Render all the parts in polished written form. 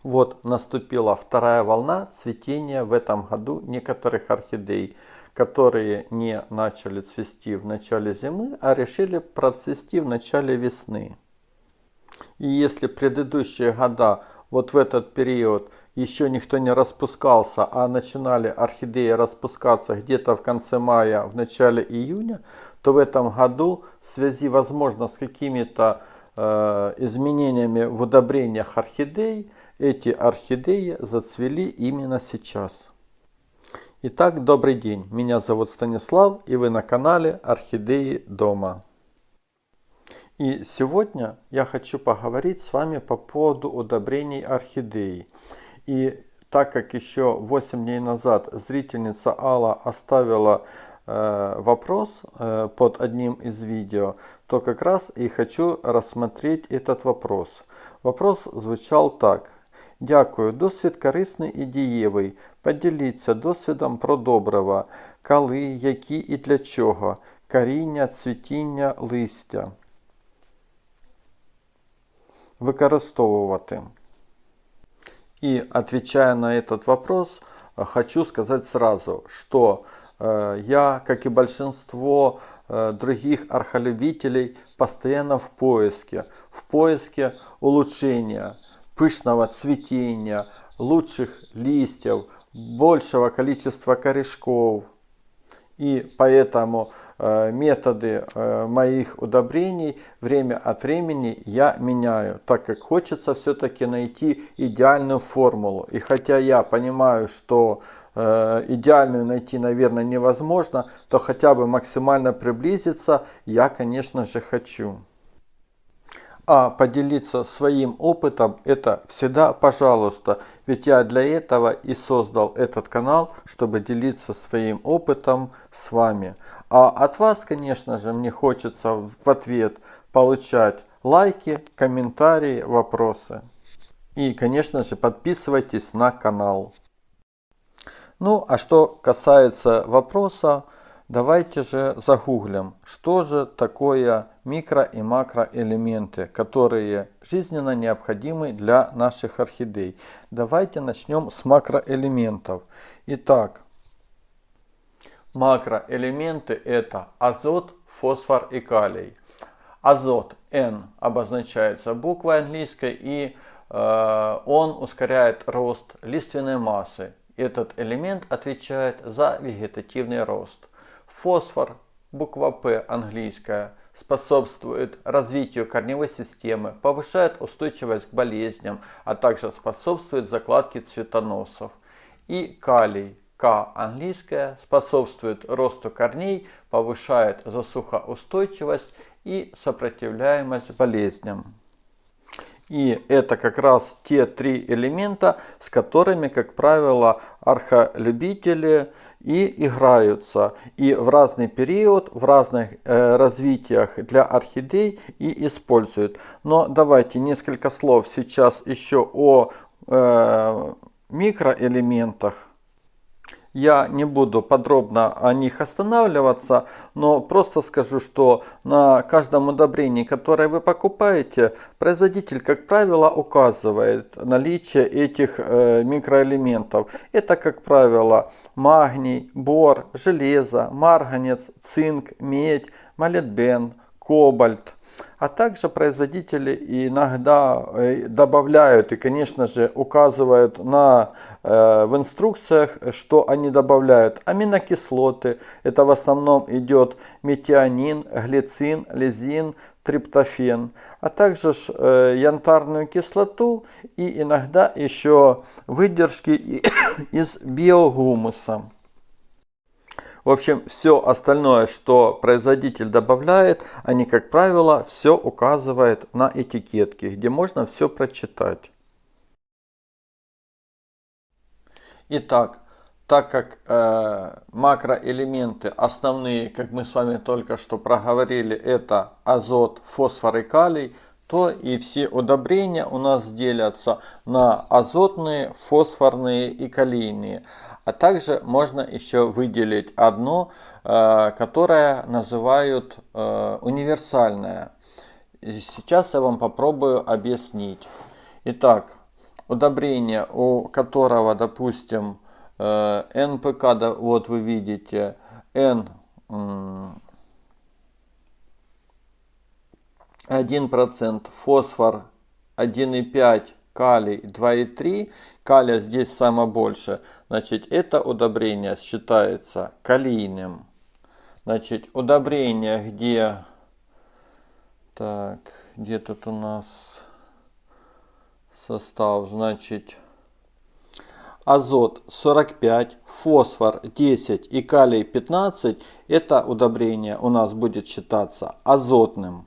Вот наступила вторая волна цветения в этом году некоторых орхидей, которые не начали цвести в начале зимы, а решили процвести в начале весны. И если предыдущие года, вот в этот период, еще никто не распускался, а начинали орхидеи распускаться где-то в конце мая, в начале июня, то в этом году в связи, возможно, с какими-то изменениями в удобрениях орхидей, эти орхидеи зацвели именно сейчас. Итак, добрый день, меня зовут Станислав, и вы на канале Орхидеи дома. И сегодня я хочу поговорить с вами по поводу удобрений орхидеи. И так как еще 8 дней назад зрительница Алла оставила вопрос под одним из видео, то как раз и хочу рассмотреть этот вопрос. Вопрос звучал так. Дякую, досвід корисний і дієвий. Поділіться досвідом про добрива, коли, які і для чого, коріння, цвітіння, листя використовувати. И отвечая на этот вопрос, хочу сказать сразу, что я, как и большинство других орхолюбителей, постоянно в поиске улучшения, пышного цветения, лучших листьев, большего количества корешков. И поэтому методы моих удобрений время от времени я меняю, так как хочется все-таки найти идеальную формулу. И хотя я понимаю, что идеальную найти, наверное, невозможно, то хотя бы максимально приблизиться я, конечно же, хочу. А поделиться своим опытом — это всегда пожалуйста, ведь я для этого и создал этот канал, чтобы делиться своим опытом с вами. А от вас, конечно же, мне хочется в ответ получать лайки, комментарии, вопросы. И, конечно же, подписывайтесь на канал. Ну, а что касается вопроса, давайте же загуглим, что же такое микро- и макроэлементы, которые жизненно необходимы для наших орхидей. Давайте начнем с макроэлементов. Итак, макроэлементы — это азот, фосфор и калий. Азот N обозначается буквой английской, и он ускоряет рост лиственной массы. Этот элемент отвечает за вегетативный рост. Фосфор, буква P английская, способствует развитию корневой системы, повышает устойчивость к болезням, а также способствует закладке цветоносов. И калий, К английская, способствует росту корней, повышает засухоустойчивость и сопротивляемость болезням. И это как раз те три элемента, с которыми, как правило, орхолюбители и играются. И в разный период, в разных развитиях для орхидей и используют. Но давайте несколько слов сейчас еще о микроэлементах. Я не буду подробно о них останавливаться, но просто скажу, что на каждом удобрении, которое вы покупаете, производитель, как правило, указывает наличие этих микроэлементов. Это, как правило, магний, бор, железо, марганец, цинк, медь, молибден, кобальт. А также производители иногда добавляют и, конечно же, указывают в инструкциях, что они добавляют аминокислоты. Это в основном идет метионин, глицин, лизин, триптофен. А также янтарную кислоту и иногда еще выдержки из биогумуса. В общем, все остальное, что производитель добавляет, они, как правило, все указывают на этикетке, где можно все прочитать. Итак, так как макроэлементы основные, как мы с вами только что проговорили, это азот, фосфор и калий, то и все удобрения у нас делятся на азотные, фосфорные и калийные. А также можно еще выделить одно, которое называют универсальное. Сейчас я вам попробую объяснить. Итак, удобрение, у которого, допустим, НПК, да, вот вы видите, N 1%, фосфор 1,5%, калий 2,3%, калия здесь самое больше, значит это удобрение считается калийным. Значит удобрение, где, так, где тут у нас состав, значит азот 45, фосфор 10 и калий 15, это удобрение у нас будет считаться азотным,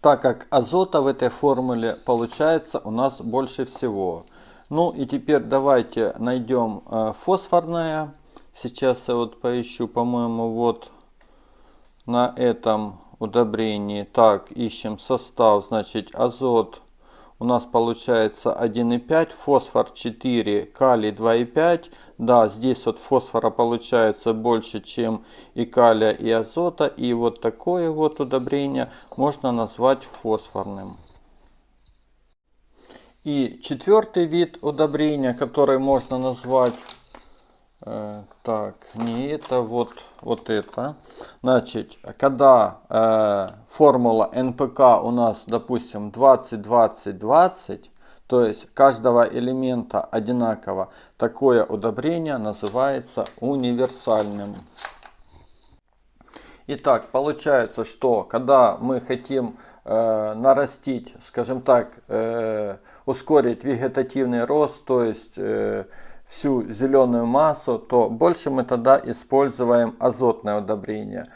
так как азота в этой формуле получается у нас больше всего. Ну и теперь давайте найдем фосфорное. Сейчас я вот поищу, по-моему, вот на этом удобрении. Так, ищем состав, значит азот у нас получается 1,5, фосфор 4, калий 2,5. Да, здесь вот фосфора получается больше, чем и калия, и азота. И вот такое вот удобрение можно назвать фосфорным. И четвертый вид удобрения, который можно назвать, так, не это, вот это. Значит, когда формула НПК у нас, допустим, 20, 20, 20, то есть каждого элемента одинаково, такое удобрение называется универсальным. Итак, получается, что когда мы хотим нарастить, скажем так, ускорить вегетативный рост, то есть всю зеленую массу, то больше мы тогда используем азотное удобрение.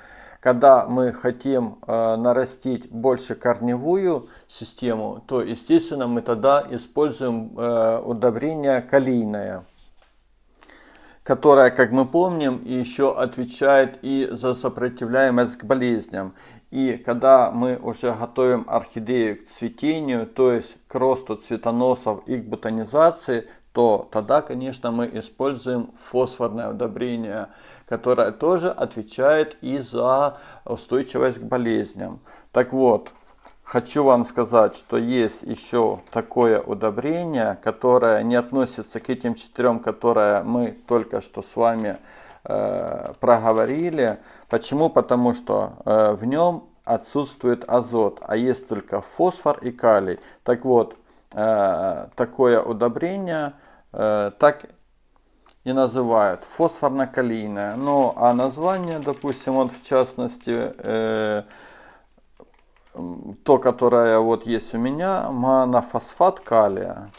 Когда мы хотим нарастить больше корневую систему, то естественно мы тогда используем удобрение калийное, которая, как мы помним, еще отвечает и за сопротивляемость к болезням. И когда мы уже готовим орхидею к цветению, то есть к росту цветоносов и к бутонизации, то тогда, конечно, мы используем фосфорное удобрение, которое тоже отвечает и за устойчивость к болезням. Так вот, хочу вам сказать, что есть еще такое удобрение, которое не относится к этим четырем, которые мы только что с вами проговорили. Почему? Потому что в нем отсутствует азот, а есть только фосфор и калий. Так вот, такое удобрение так и называют фосфорно-калийное. Ну, а название, допустим, вот в частности, то, которое вот есть у меня, монофосфат калия.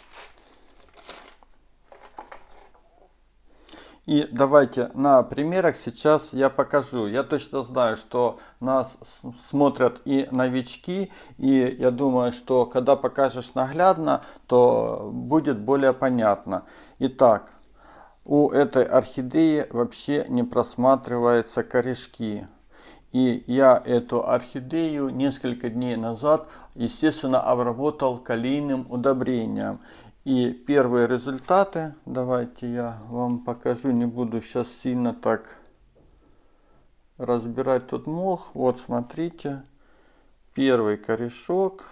И давайте на примерах сейчас я покажу. Я точно знаю, что нас смотрят и новички, и я думаю, что когда покажешь наглядно, то будет более понятно. Итак, у этой орхидеи вообще не просматриваются корешки. И я эту орхидею несколько дней назад, естественно, обработал калийным удобрением. И первые результаты, давайте я вам покажу, не буду сейчас сильно так разбирать тут мох. Вот смотрите, первый корешок,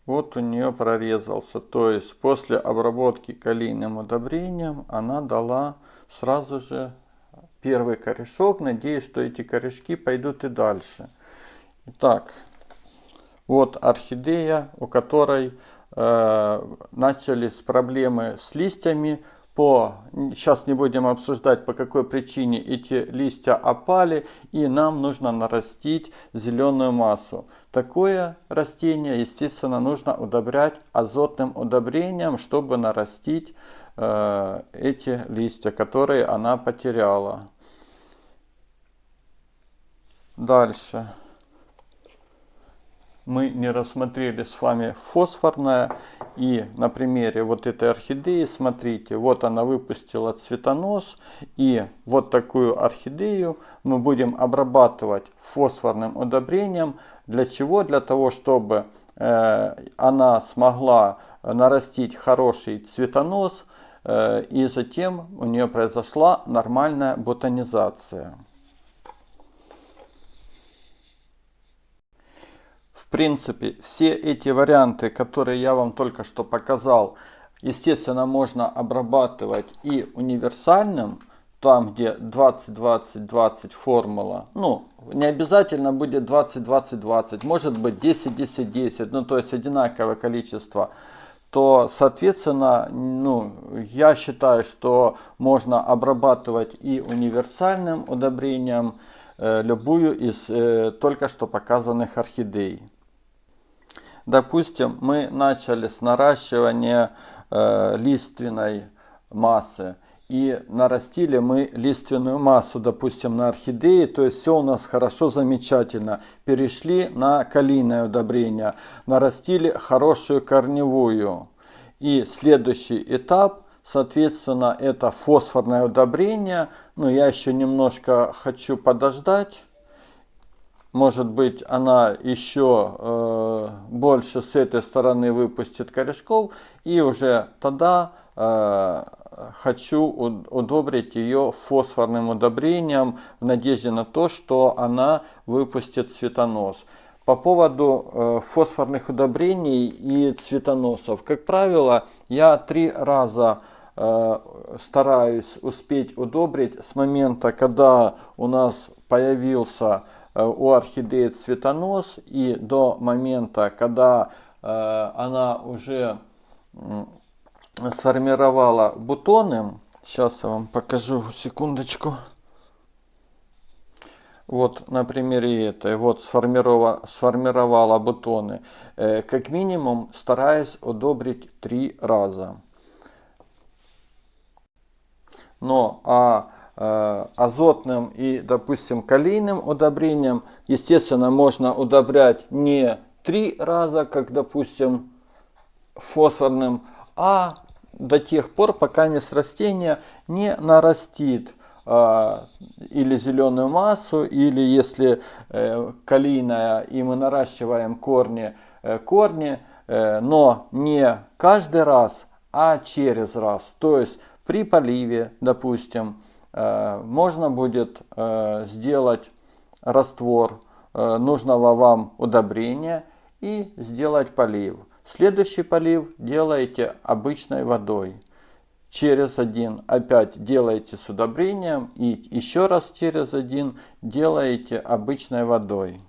вот у нее прорезался. То есть после обработки калийным удобрением она дала сразу же первый корешок. Надеюсь, что эти корешки пойдут и дальше. Итак, вот орхидея, у которой начались проблемы с листьями. Сейчас не будем обсуждать, по какой причине эти листья опали, и нам нужно нарастить зеленую массу. Такое растение, естественно, нужно удобрять азотным удобрением, чтобы нарастить эти листья, которые она потеряла. Дальше. Мы не рассмотрели с вами фосфорное. И на примере вот этой орхидеи, смотрите, вот она выпустила цветонос. И вот такую орхидею мы будем обрабатывать фосфорным удобрением. Для чего? Для того, чтобы она смогла нарастить хороший цветонос. И затем у нее произошла нормальная бутонизация. В В принципе, все эти варианты, которые я вам только что показал, естественно, можно обрабатывать и универсальным, там где 20-20-20 формула. Ну, не обязательно будет 20-20-20, может быть 10-10-10, ну то есть одинаковое количество. То, соответственно, ну, я считаю, что можно обрабатывать и универсальным удобрением любую из только что показанных орхидей. Допустим, мы начали с наращивания лиственной массы. И нарастили мы лиственную массу, допустим, на орхидеи. То есть все у нас хорошо, замечательно. Перешли на калийное удобрение. Нарастили хорошую корневую. И следующий этап, соответственно, это фосфорное удобрение. Но я еще немножко хочу подождать. Может быть, она еще больше с этой стороны выпустит корешков. И уже тогда хочу удобрить ее фосфорным удобрением в надежде на то, что она выпустит цветонос. По поводу фосфорных удобрений и цветоносов. Как правило, я 3 раза стараюсь успеть удобрить с момента, когда у нас появился у орхидеи цветонос, и до момента, когда она уже сформировала бутоны. Сейчас я вам покажу, секундочку. Вот на примере этой, вот сформировала бутоны. Как минимум стараюсь удобрить 3 раза. Но азотным и, допустим, калийным удобрением, естественно, можно удобрять не 3 раза, как, допустим, фосфорным, а до тех пор, пока растение не нарастит или зеленую массу, или если калийная, и мы наращиваем корни, но не каждый раз, а через раз. То есть при поливе, допустим, можно будет сделать раствор нужного вам удобрения и сделать полив. Следующий полив делаете обычной водой. Через один опять делаете с удобрением и еще раз через один делаете обычной водой.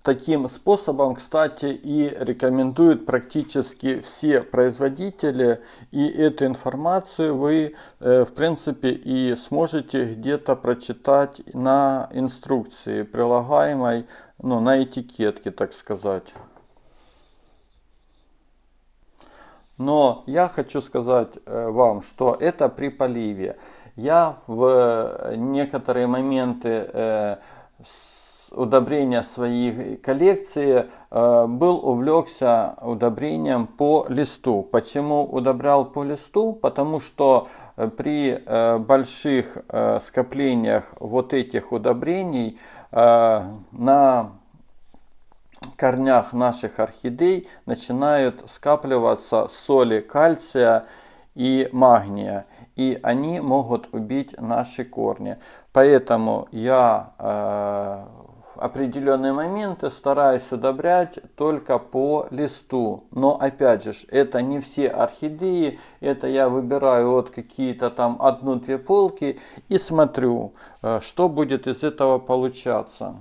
Таким способом, кстати, и рекомендуют практически все производители. И эту информацию вы, в принципе, и сможете где-то прочитать на инструкции, прилагаемой, ну, на этикетке, так сказать. Но я хочу сказать вам, что это при поливе. Я в некоторые моменты удобрения своей коллекции был увлекся удобрением по листу. Почему удобрял по листу? Потому что при больших скоплениях вот этих удобрений на корнях наших орхидей начинают скапливаться соли кальция и магния, и они могут убить наши корни. Поэтому я в определенные моменты стараюсь удобрять только по листу. Но опять же, это не все орхидеи, это я выбираю вот какие-то там 1-2 полки и смотрю, что будет из этого получаться.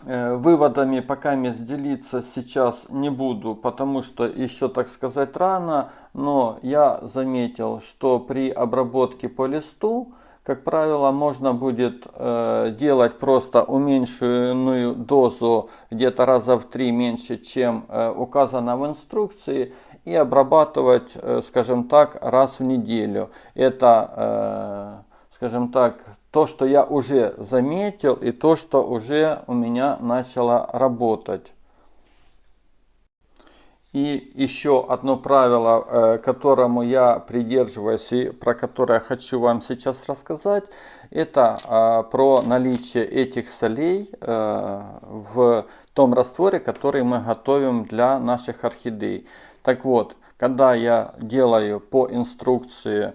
Выводами пока делиться сейчас не буду, потому что еще, так сказать, рано, но я заметил, что при обработке по листу, как правило, можно будет делать просто уменьшенную дозу где-то раза в 3 меньше, чем указано в инструкции, и обрабатывать, скажем так, раз в неделю. Это, скажем так, то, что я уже заметил, и то, что уже у меня начало работать. И еще одно правило, которому я придерживаюсь и про которое я хочу вам сейчас рассказать, это про наличие этих солей в том растворе, который мы готовим для наших орхидей. Так вот, когда я делаю по инструкции,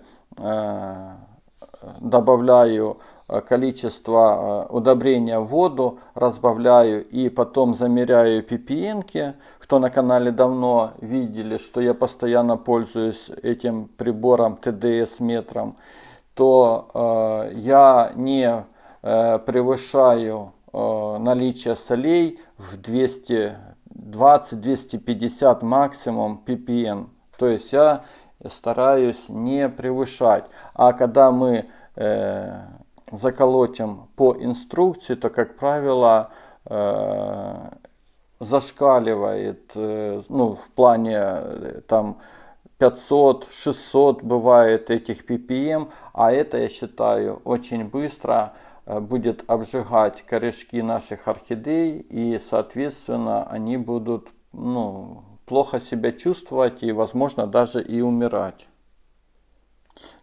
добавляю количество удобрения в воду, разбавляю и потом замеряю ppm-ки. Кто на канале давно видели, что я постоянно пользуюсь этим прибором ТДС метром, то я не превышаю наличие солей в 220-250 максимум ppm. То есть я стараюсь не превышать. А когда мы заколотим по инструкции, то, как правило, зашкаливает, ну, в плане там 500-600 бывает этих ppm, а это, я считаю, очень быстро будет обжигать корешки наших орхидей, и, соответственно, они будут, ну, плохо себя чувствовать и, возможно, даже и умирать.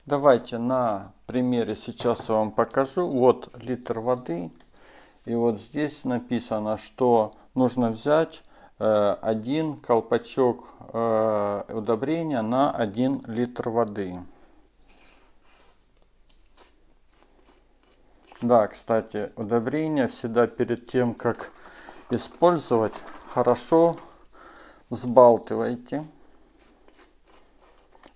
Давайте на примере сейчас я вам покажу. Вот литр воды. И вот здесь написано, что нужно взять один колпачок удобрения на 1 литр воды. Да, кстати, удобрение всегда перед тем, как использовать, хорошо взбалтывайте.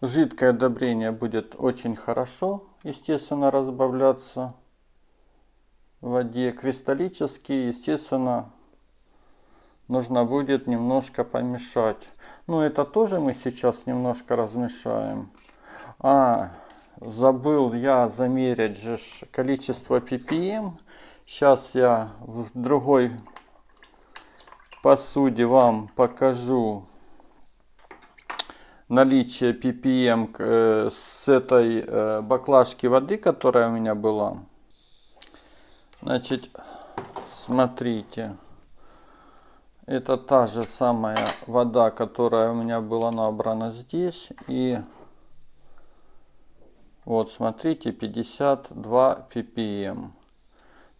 Жидкое удобрение будет очень хорошо, естественно, разбавляться в воде. Кристаллический, естественно, нужно будет немножко помешать. Ну, это тоже мы сейчас немножко размешаем. Забыл я замерить же количество ppm. Сейчас я в другой посуде вам покажу наличие ppm с этой баклажки воды, которая у меня была. Значит, смотрите, это та же самая вода, которая у меня была набрана здесь. И вот, смотрите, 52 ppm.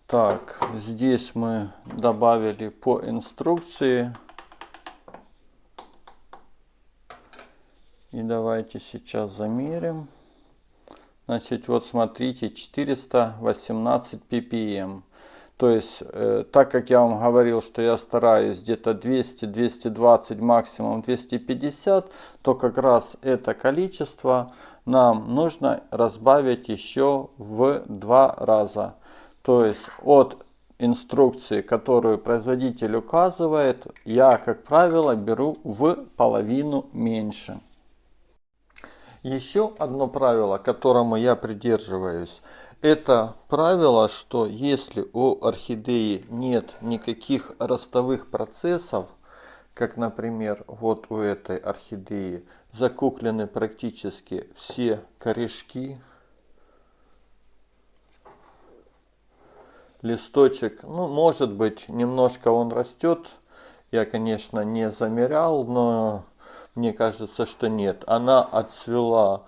Так, здесь мы добавили по инструкции. И давайте сейчас замерим. Значит, вот смотрите, 418 ppm. То есть, так как я вам говорил, что я стараюсь где-то 200, 220, максимум 250, то как раз это количество нам нужно разбавить еще в 2 раза. То есть, от инструкции, которую производитель указывает, я, как правило, беру в половину меньше. Еще одно правило, которому я придерживаюсь, это правило, что если у орхидеи нет никаких ростовых процессов, как, например, вот у этой орхидеи закуклены практически все корешки, листочек, ну, может быть, немножко он растет, я, конечно, не замерял, но мне кажется, что нет. Она отцвела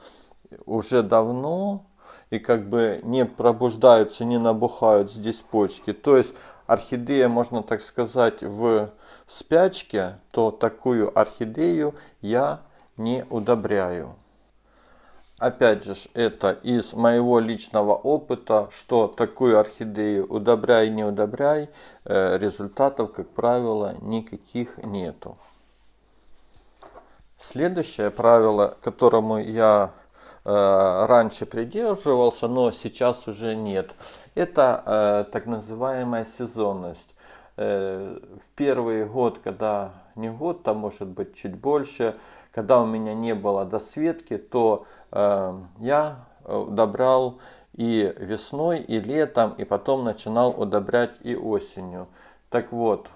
уже давно, и как бы не пробуждаются, не набухают здесь почки. То есть орхидея, можно так сказать, в спячке, то такую орхидею я не удобряю. Опять же, это из моего личного опыта, что такую орхидею удобряй, не удобряй, результатов, как правило, никаких нету. Следующее правило, которому я раньше придерживался, но сейчас уже нет, это так называемая сезонность. В первый год, когда не год, там может быть чуть больше, когда у меня не было досветки, то я удобрял и весной, и летом, и потом начинал удобрять и осенью. Так вот,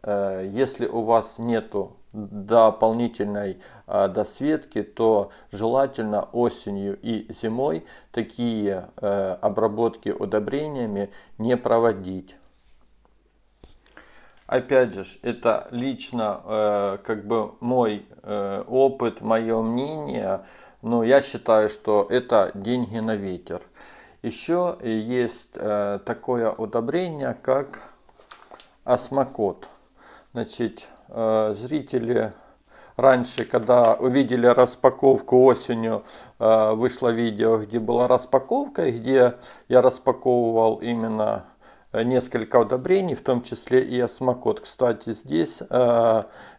если у вас нету дополнительной досветки, то желательно осенью и зимой такие обработки удобрениями не проводить. Опять же, это лично как бы мой опыт, мое мнение, но я считаю, что это деньги на ветер. Еще есть такое удобрение, как осмокот. Значит, зрители раньше, когда увидели распаковку осенью, вышло видео, где была распаковка, и где я распаковывал именно несколько удобрений, в том числе и осмокот. Кстати, здесь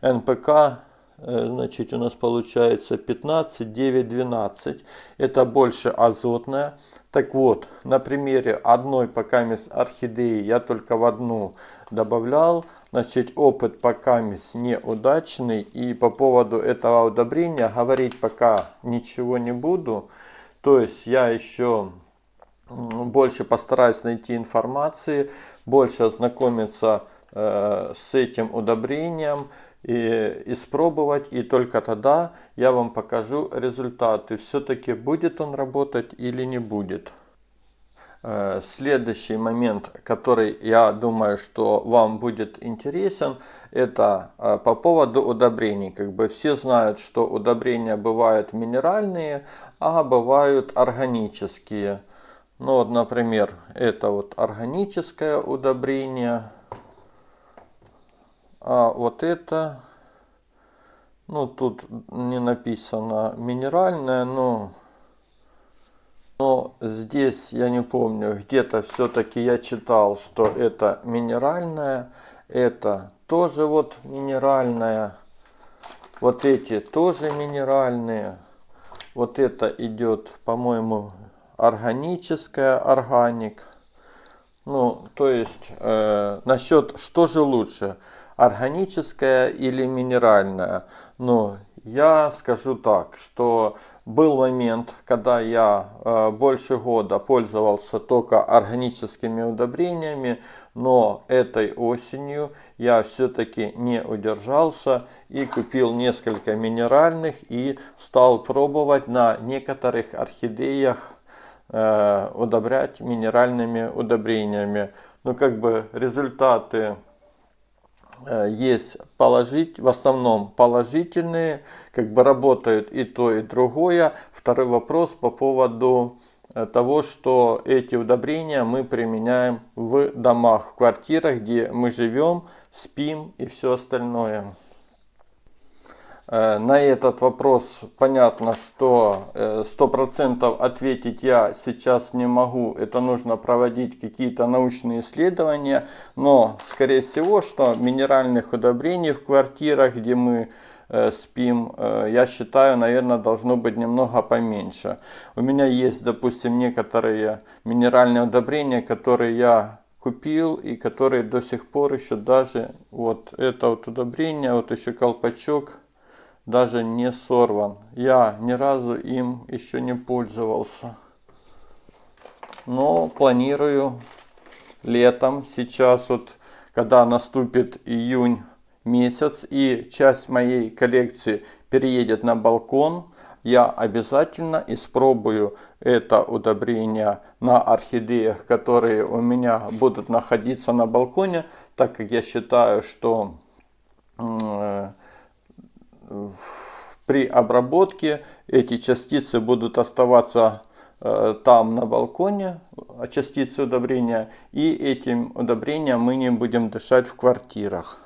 НПК, значит, у нас получается 15, 9, 12. Это больше азотная. Так вот, на примере одной покамес орхидеи я только в одну добавлял. Значит, опыт покамес неудачный. И по поводу этого удобрения говорить пока ничего не буду. То есть я еще больше постараюсь найти информации, больше ознакомиться с этим удобрением и испробовать, и только тогда я вам покажу результаты. Все-таки будет он работать или не будет. Следующий момент, который я думаю, что вам будет интересен, это по поводу удобрений. Как бы все знают, что удобрения бывают минеральные, а бывают органические. Ну вот, например, это вот органическое удобрение. А вот это, ну тут не написано минеральное, но здесь я не помню, где-то все-таки я читал, что это минеральное. Это тоже вот минеральное. Вот эти тоже минеральные. Вот это идет, по-моему, органическая, органик. Ну, то есть, насчет, что же лучше, органическая или минеральная? Ну, я скажу так, что был момент, когда я больше года пользовался только органическими удобрениями, но этой осенью я все-таки не удержался и купил несколько минеральных и стал пробовать на некоторых орхидеях удобрять минеральными удобрениями. Ну, как бы результаты есть в основном положительные, как бы работают и то, и другое. Второй вопрос по поводу того, что эти удобрения мы применяем в домах, в квартирах, где мы живем, спим и все остальное. На этот вопрос понятно, что 100% ответить я сейчас не могу. Это нужно проводить какие-то научные исследования. Но, скорее всего, что минеральных удобрений в квартирах, где мы спим, я считаю, наверное, должно быть немного поменьше. У меня есть, допустим, некоторые минеральные удобрения, которые я купил и которые до сих пор еще даже, вот это вот удобрение, вот еще колпачок, даже не сорван. Я ни разу им еще не пользовался. Но планирую летом, сейчас вот, когда наступит июнь месяц и часть моей коллекции переедет на балкон, я обязательно испробую это удобрение на орхидеях, которые у меня будут находиться на балконе, так как я считаю, что при обработке эти частицы будут оставаться там на балконе, частицы удобрения, и этим удобрением мы не будем дышать в квартирах.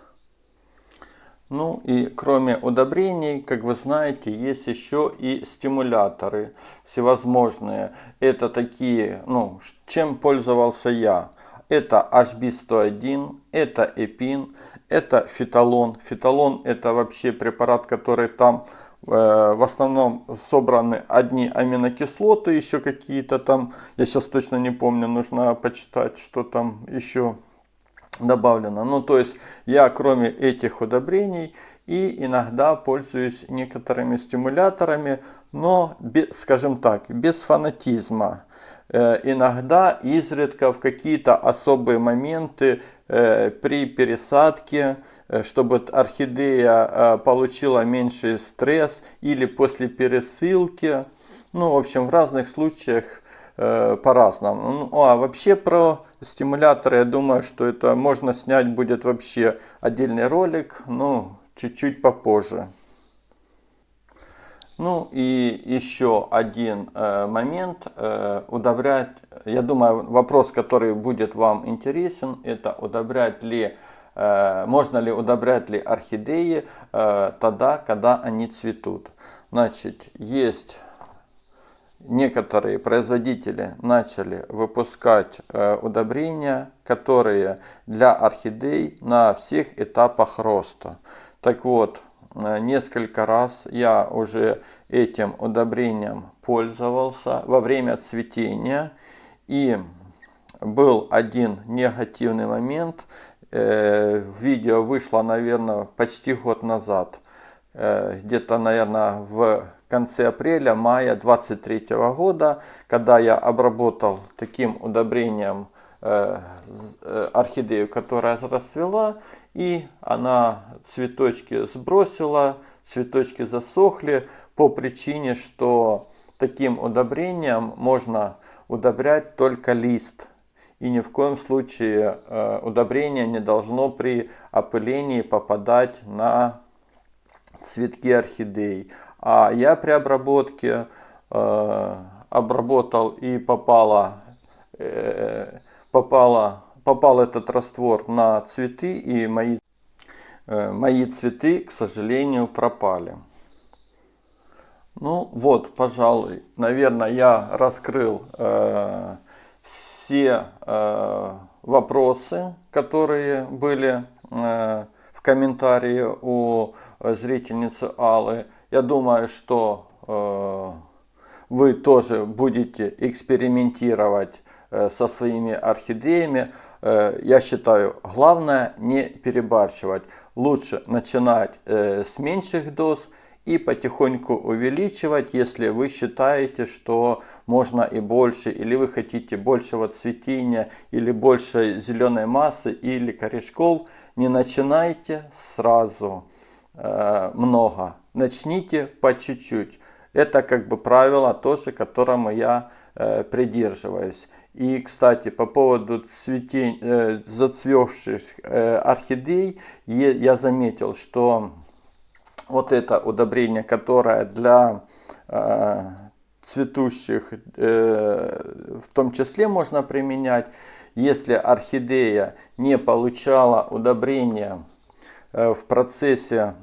Ну и кроме удобрений, как вы знаете, есть еще и стимуляторы всевозможные. Это такие, ну, чем пользовался я. Это HB101, это Эпин, это фиталон. Фиталон это вообще препарат, который там в основном собраны одни аминокислоты, еще какие-то там, я сейчас точно не помню, нужно почитать, что там еще добавлено. Ну, то есть я кроме этих удобрений и иногда пользуюсь некоторыми стимуляторами, но, скажем так, без фанатизма. Иногда, изредка, в какие-то особые моменты при пересадке, чтобы орхидея получила меньший стресс, или после пересылки. Ну, в общем, в разных случаях по-разному. Ну, а вообще про стимуляторы, я думаю, что это можно снять будет вообще отдельный ролик, ну, чуть-чуть попозже. Ну и еще один момент, удобрять, я думаю, вопрос, который будет вам интересен, это удобрять ли можно ли удобрять ли орхидеи тогда, когда они цветут. Значит, есть некоторые производители начали выпускать удобрения, которые для орхидей на всех этапах роста. Так вот, несколько раз я уже этим удобрением пользовался во время цветения. И был один негативный момент. Видео вышло, наверное, почти год назад. Где-то, наверное, в конце апреля-мая 23 года, когда я обработал таким удобрением орхидею, которая расцвела, и она цветочки сбросила, цветочки засохли по причине, что таким удобрением можно удобрять только лист. И ни в коем случае удобрение не должно при опылении попадать на цветки орхидей. А я при обработке обработал и попал этот раствор на цветы, и мои цветы, к сожалению, пропали. Ну вот, пожалуй, наверное, я раскрыл все вопросы, которые были в комментарии у зрительницы Аллы. Я думаю, что вы тоже будете экспериментировать со своими орхидеями. Я считаю, главное не перебарщивать. Лучше начинать с меньших доз и потихоньку увеличивать, если вы считаете, что можно и больше, или вы хотите большего цветения, или больше зеленой массы, или корешков. Не начинайте сразу много, начните по чуть-чуть. Это как бы правило тоже, которому я придерживаюсь. И, кстати, по поводу зацвевших орхидей, я заметил, что вот это удобрение, которое для цветущих в том числе можно применять, если орхидея не получала удобрения в процессе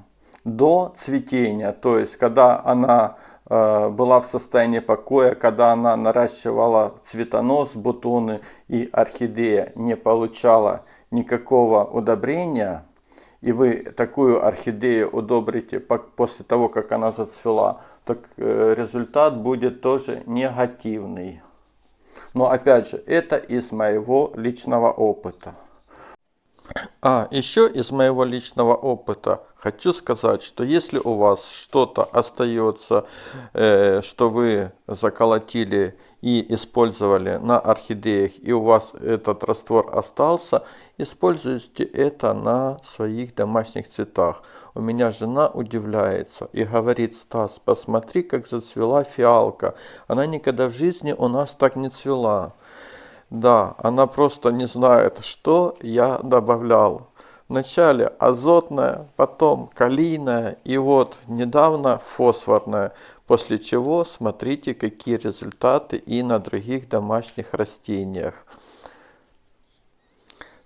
до цветения, то есть когда она была в состоянии покоя, когда она наращивала цветонос, бутоны, и орхидея не получала никакого удобрения, и вы такую орхидею удобрите после того, как она зацвела, так результат будет тоже негативный. Но опять же, это из моего личного опыта. А еще из моего личного опыта хочу сказать, что если у вас что-то остается, что вы заколотили и использовали на орхидеях, и у вас этот раствор остался, используйте это на своих домашних цветах. У меня жена удивляется и говорит: Стас, посмотри, как зацвела фиалка. Она никогда в жизни у нас так не цвела. Да, она просто не знает, что я добавлял. Вначале азотная, потом калийная и вот недавно фосфорная. После чего смотрите, какие результаты и на других домашних растениях.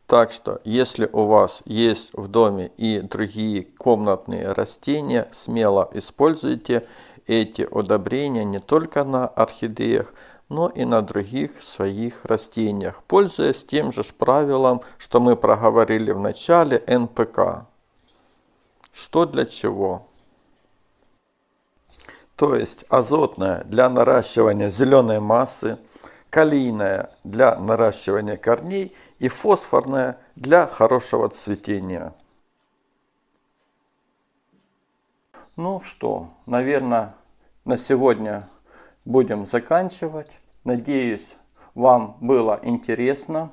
Так что, если у вас есть в доме и другие комнатные растения, смело используйте эти удобрения не только на орхидеях, но и на других своих растениях, пользуясь тем же правилом, что мы проговорили в начале, НПК. Что для чего? То есть азотная для наращивания зеленой массы, калийная для наращивания корней и фосфорная для хорошего цветения. Ну что, наверное, на сегодня будем заканчивать. Надеюсь, вам было интересно.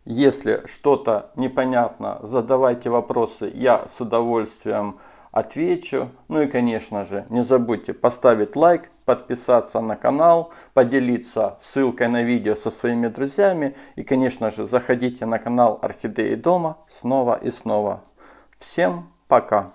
Если что-то непонятно, задавайте вопросы, я с удовольствием отвечу. Ну и, конечно же, не забудьте поставить лайк, подписаться на канал, поделиться ссылкой на видео со своими друзьями. И, конечно же, заходите на канал Орхидеи дома снова и снова. Всем пока!